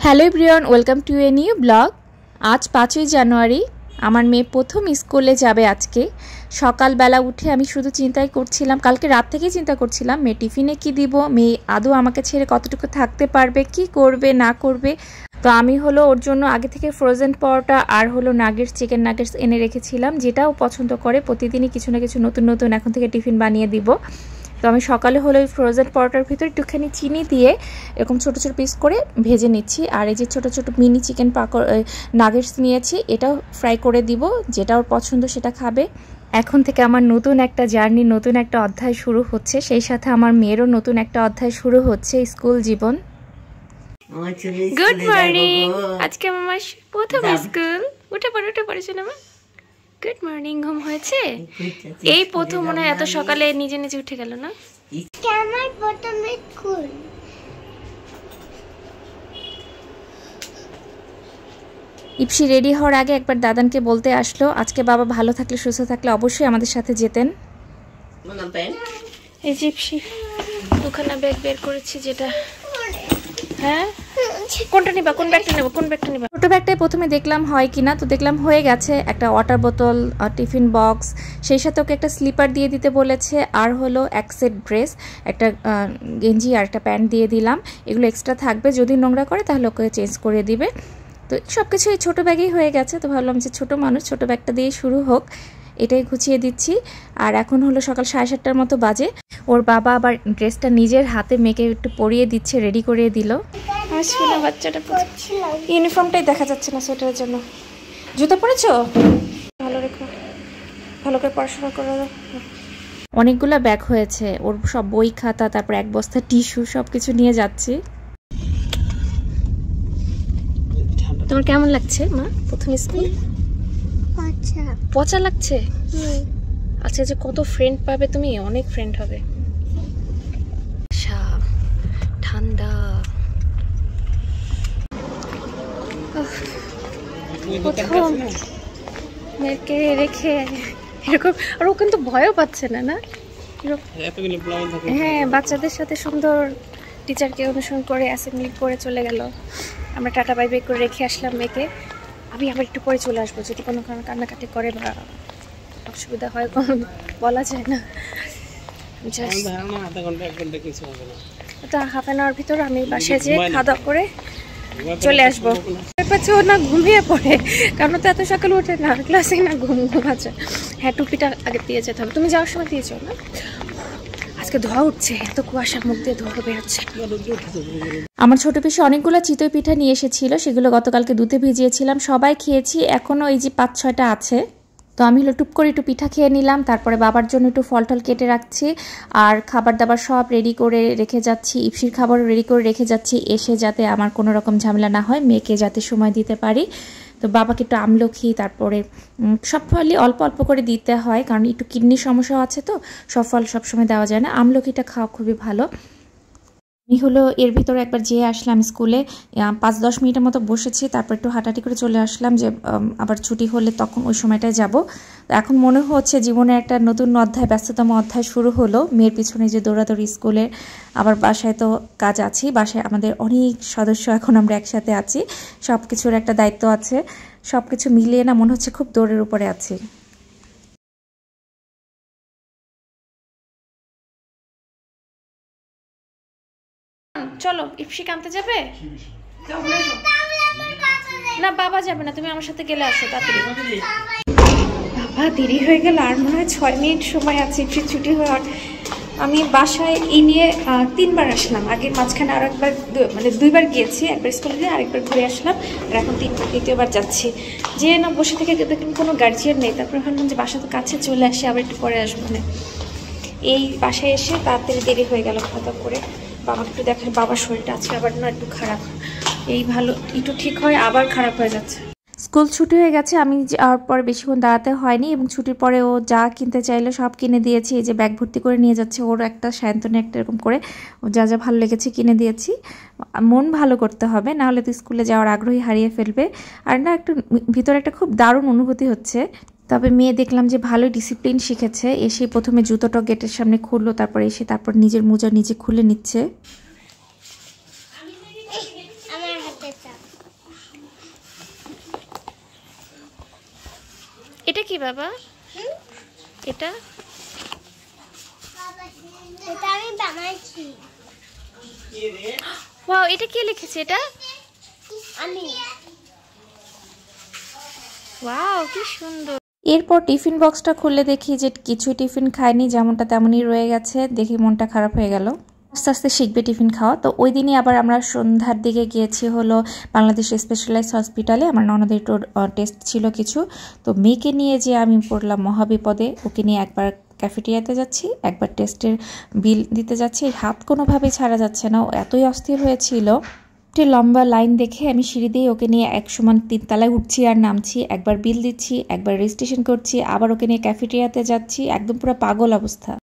Hello everyone, welcome to a new blog. আজ 5ই জানুয়ারি, আমার মেয়ে প্রথম স্কুলে যাবে আজকে। সকালবেলা উঠে আমি শুধু চিন্তাই করছিলাম, কালকে রাত থেকেই চিন্তা করছিলাম মেয়ে টিফিনে কি দিব, মেয়ে আদৌ আমাকে ছেড়ে কতটুকু থাকতে পারবে, কি করবে না করবে। তো আমি ওর জন্য আগে থেকে ফ্রোজেন পরোটা আর নাগেটস, চিকেন নাগেটস এনে রেখেছিলাম, যেটাও পছন্দ করে। প্রতিদিনই কিছু না কিছু নতুন নতুন এখন থেকে টিফিন বানিয়ে দিব। তো আমি সকালে ওই ফ্রোজেন পরোটার ভিতরে একটুখানি চিনি দিয়ে এরকম ছোটো ছোটো পিস করে ভেজে নিচ্ছি। আর এই যে ছোটো ছোটো মিনি চিকেন নাগেটস নিয়েছি, এটাও ফ্রাই করে দিব, যেটা ওর পছন্দ সেটা খাবে। এখন থেকে আমার নতুন একটা জার্নি, নতুন একটা অধ্যায় শুরু হচ্ছে, সেই সাথে আমার মেয়েরও নতুন একটা অধ্যায় শুরু হচ্ছে, স্কুল জীবন। গুড মর্নিং, আজকে আমার প্রথম স্কুল। উঠে পড়েছে না? Good morning. ঘুম হয়েছে? এই প্রথম মনে হয় এত সকালে নিজে নিজে উঠে গেল না? আমার প্রথম স্কুল। ইপসি রেডি হওয়ার আগে একবার দাদানকে বলতে আসলো আজকে বাবা ভালো থাকলে সুস্থ থাকলে অবশ্যই আমাদের সাথে যেতেন। এই যে ইপসি দুখানা ব্যাগ বের করেছি, যেটা হ্যাঁ কোনটা নিবা, কোন ব্যাগটা নেবো, কোন ব্যাগটা নিবা? ছোটো ব্যাগটাই প্রথমে দেখলাম হয় কিনা, তো দেখলাম হয়ে গেছে। একটা ওয়াটার বোতল, টিফিন বক্স, সেই সাথে ওকে একটা স্লিপার দিয়ে দিতে বলেছে, আর এক সেট ড্রেস, একটা গেঞ্জি আর একটা প্যান্ট দিয়ে দিলাম। এগুলো এক্সট্রা থাকবে, যদি নোংরা করে তাহলে ওকে চেঞ্জ করে দিবে। তো সব কিছু এই ছোটো ব্যাগেই হয়ে গেছে। তো ভাবলাম যে ছোটো মানুষ, ছোটো ব্যাগটা দিয়ে শুরু হোক, এটাই গুছিয়ে দিচ্ছি। আর এখন সকাল 7:30টার মতো বাজে। ওর বাবা আবার ড্রেসটা নিজের হাতে মেয়েকে একটু পরিয়ে দিচ্ছে, রেডি করিয়ে দিল। বাচ্চাটা ইউনিফর্মটাই দেখা যাচ্ছে না সোয়েটারের জন্য। জুতো পরেছো? ভালো রেখো, ভালো করে পড়াশোনা করো। অনেকগুলো ব্যাগ হয়েছে ওর, সব বই খাতা, তারপর এক বস্তা টিস্যু, সব কিছু নিয়ে যাচ্ছি। তোমার কেমন লাগছে মা প্রথম স্কুল? পচা লাগছে? আচ্ছা, যে কত ফ্রেন্ড পাবে তুমি, অনেক ফ্রেন্ড হবে। ঠান্ডা প্রথম মেয়েকে রেখে এরকম, আর ও কিন্তু ভয়ও পাচ্ছে না। না হ্যাঁ, বাচ্চাদের সাথে সুন্দর টিচারকে অনুসরণ করে অ্যাসেম্বলি করে চলে গেল। আমরা টাটা বাই বাই করে রেখে আসলাম মেয়েকে। আমি আবার একটু পরে চলে আসবো, যদি কোনো কারণে কান্নাকাটি করে বা অসুবিধা হয়, কোনো বলা যায় না। তো হাফ অ্যান আওয়ার ভিতর আমি বাসায় যেয়ে খাওয়া দাওয়া করে চলে আসবো। ও না ঘুমিয়ে পড়ে, কারণ তো এত সকালে ওঠে না, ক্লাসে না ঘুমাচ্ছে। হ্যাঁ, টুপিটা আগে দিয়ে যেতে হবে। তুমি যাওয়ার সময় দিয়েছো না? আজকে ধোয়া উঠছে, এত কুয়াশা, মুখ দিয়ে ধোয়া বেরোচ্ছে। আমার ছোট পিসে অনেকগুলো চিতই পিঠা নিয়ে এসেছিল, সেগুলো গতকালকে দুধে ভিজিয়েছিলাম, সবাই খেয়েছি। এখনো এই যে 5-6টা আছে। তো আমি টুপ করে একটু পিঠা খেয়ে নিলাম, তারপরে বাবার জন্য একটু ফল টল কেটে রাখছি, আর খাবার দাবার সব রেডি করে রেখে যাচ্ছি। ইপসির খাবারও রেডি করে রেখে যাচ্ছি, এসে যাতে আমার কোনো রকম ঝামেলা না হয়, মেয়েকে যাতে সময় দিতে পারি। তো বাবাকে একটু আমলকি, তারপরে সব ফলই অল্প অল্প করে দিতে হয়, কারণ একটু কিডনির সমস্যাও আছে, তো সব ফল সবসময় দেওয়া যায় না। আমলকিটা খাওয়া খুবই ভালো। আমি এর ভিতরে একবার যেয়ে আসলাম স্কুলে, 5-10 মিনিটের মতো বসেছি, তারপর একটু হাঁটাহাঁটি করে চলে আসলাম, যে আবার ছুটি হলে তখন ওই সময়টায় যাব। এখন মনে হচ্ছে জীবনের একটা নতুন অধ্যায়, ব্যস্ততম অধ্যায় শুরু হলো। মেয়ের পিছনে যে দৌড়াদৌড়ি স্কুলে, আবার বাসায় তো কাজ আছি, বাসায় আমাদের অনেক সদস্য, এখন আমরা একসাথে আছি, সব কিছুর একটা দায়িত্ব আছে। সব কিছু মিলিয়ে না মনে হচ্ছে খুব দৌড়ের উপরে আছি। চলো, ইপসিকে আনতে যাবে? না, বাবা যাবে না, তুমি আমার সাথে গেলে আসো তাড়াতাড়ি। বাবা দেরি হয়ে গেল, আর মনে হয় 6 মিনিট সময় আছে ইপসির ছুটি হওয়ার। আমি বাসায় এই নিয়ে 3বার আসলাম, আগের মাঝখানে আরো একবার, মানে 2বার গিয়েছি, একবার স্কুলে গিয়ে আরেকবার ঘুরে আসলাম, আর এখন 3বার যাচ্ছি। যে না বসে থেকে দেখুন কোনো গার্জিয়ান নেই, তারপরে ভাবলাম যে বাসা তো কাছে, চলে আসি, আবার একটু পরে আসবো। মানে এই বাসায় এসে তাড়াতাড়ি দেরি হয়ে গেল খাওয়া করে। বাবাকে একটু দেখেন, বাবার শরীরটা আজকে আবার না একটু খারাপ, এই ভালো একটু ঠিক হয় আবার খারাপ হয়ে যাচ্ছে। স্কুল ছুটি হয়ে গেছে, আমি যাওয়ার পরে বেশিক্ষণ দাঁড়াতে হয়নি, এবং ছুটির পরে ও যা কিনতে চাইলে সব কিনে দিয়েছি। এই যে ব্যাগ ভর্তি করে নিয়ে যাচ্ছে, ওর একটা সায়ন্তনে একটা এরকম করে ও যা যা ভালো লেগেছে কিনে দিয়েছি। মন ভালো করতে হবে, নাহলে তো স্কুলে যাওয়ার আগ্রহী হারিয়ে ফেলবে। আর না একটু ভিতরে একটা খুব দারুণ অনুভূতি হচ্ছে। তবে মেয়ে দেখলাম যে ভালোই ডিসিপ্লিন শিখেছে। এসে প্রথমে জুতোটা গেটের সামনে খুললো, তারপর নিজের মোজা নিজে খুলে নিচ্ছে। এটা কি বাবা? এটা এটা আমি বানাইছি। ওয়াও, এটা কে লিখেছে এটা? আমি। ওয়াও, কি সুন্দর। এরপর টিফিন বক্সটা খুলে দেখি যে কিছু টিফিন খায়নি, যেমনটা তেমনই রয়ে গেছে। দেখি মনটা খারাপ হয়ে গেল। আস্তে আস্তে শিখবে টিফিন খাওয়া। তো ওই দিনই আবার আমরা সন্ধ্যার দিকে গিয়েছি হলো বাংলাদেশ স্পেশালাইজড হসপিটালে। আমার ননদের টেস্ট ছিল কিছু। তো মেয়েকে নিয়ে যে আমি পড়লাম মহাবিপদে। ওকে নিয়ে একবার ক্যাফেটেরিয়াতে যাচ্ছি, একবার টেস্টের বিল দিতে যাচ্ছি। হাত কোনোভাবেই ছাড়া যাচ্ছে না, ও এতই অস্থির হয়েছিল। একটি লম্বা লাইন দেখে আমি সিঁড়ি দিয়ে ওকে নিয়ে এক সমান 3 তলায় উঠছি আর নামছি, একবার বিল দিচ্ছি, একবার রেজিস্ট্রেশন করছি, আবার ওকে নিয়ে ক্যাফেটেরিয়াতে যাচ্ছি। একদম পুরো পাগল অবস্থা।